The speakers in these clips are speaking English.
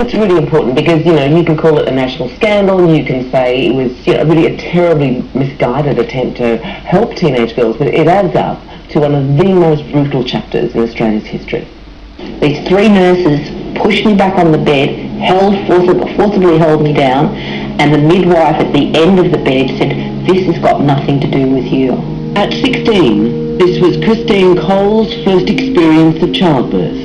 That's really important because, you can call it a national scandal, you can say it was, really a terribly misguided attempt to help teenage girls, but it adds up to one of the most brutal chapters in Australia's history. These three nurses pushed me back on the bed, forcibly held me down, and the midwife at the end of the bed said, "This has got nothing to do with you." At 16, this was Christine Cole's first experience of childbirth.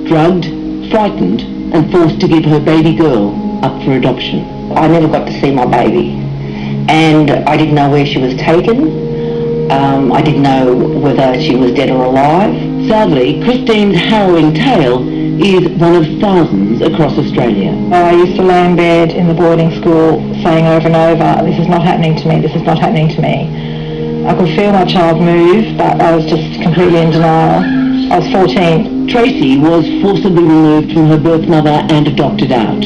Drugged, frightened, and forced to give her baby girl up for adoption. I never got to see my baby, and I didn't know where she was taken. I didn't know whether she was dead or alive. Sadly, Christine's harrowing tale is one of thousands across Australia. I used to lay in bed in the boarding school saying over and over, "This is not happening to me, this is not happening to me." I could feel my child move, but I was just completely in denial. I was 14. Tracy was forcibly removed from her birth mother and adopted out.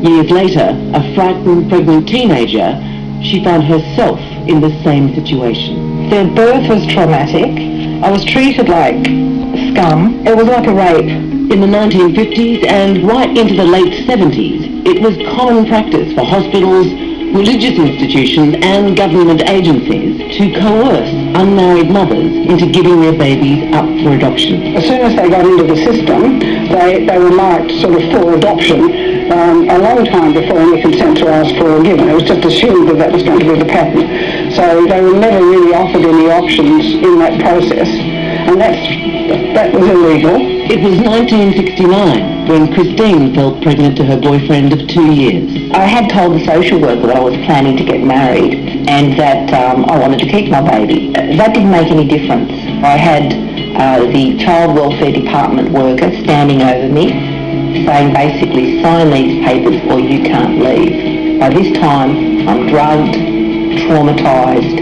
Years later, a frightened pregnant teenager, she found herself in the same situation. The birth was traumatic. I was treated like scum. It was like a rape. In the 1950s and right into the late 70s, it was common practice for hospitals, religious institutions and government agencies to coerce unmarried mothers into giving their babies up for adoption. As soon as they got into the system, they were marked sort of for adoption a long time before any consents were asked for or given. It was just assumed that that was going to be the pattern. So they were never really offered any options in that process, and that was illegal. It was 1969 when Christine fell pregnant to her boyfriend of 2 years. I had told the social worker that I was planning to get married and that I wanted to keep my baby. That didn't make any difference. I had the child welfare department worker standing over me saying basically, "Sign these papers or you can't leave." By this time, I'm drugged, traumatised,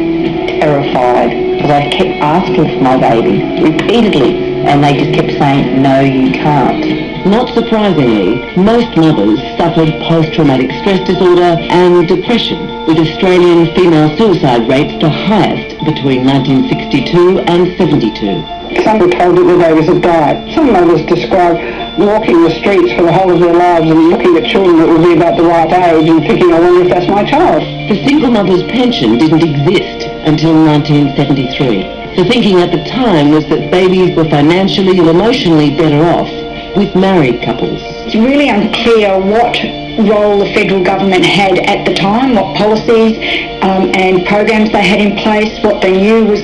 terrified, because I kept asking for my baby repeatedly, and they just kept saying, "No, you can't." Not surprisingly, most mothers suffered post-traumatic stress disorder and depression, with Australian female suicide rates the highest between 1962 and 72. Some were told that their babies had died. Some mothers described walking the streets for the whole of their lives and looking at children that would be about the right age and thinking, "I wonder if that's my child." The single mother's pension didn't exist until 1973. The thinking at the time was that babies were financially and emotionally better off with married couples. It's really unclear what role the federal government had at the time, what policies and programs they had in place, what they knew was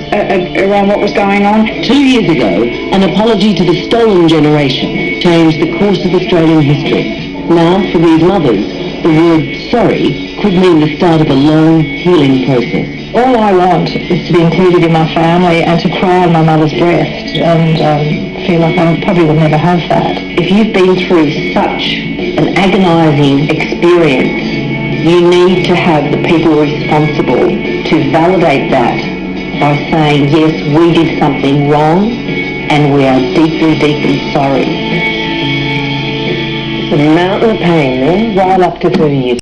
around what was going on. 2 years ago, an apology to the stolen generation changed the course of Australian history. Now, for these mothers, the word sorry could mean the start of a long healing process. All I want is to be included in my family and to cry on my mother's breast and feel like I probably will never have that. If you've been through such an agonising experience, you need to have the people responsible to validate that by saying, yes, we did something wrong and we are deeply, deeply sorry. It's a mountain of pain there, right up to 30 years.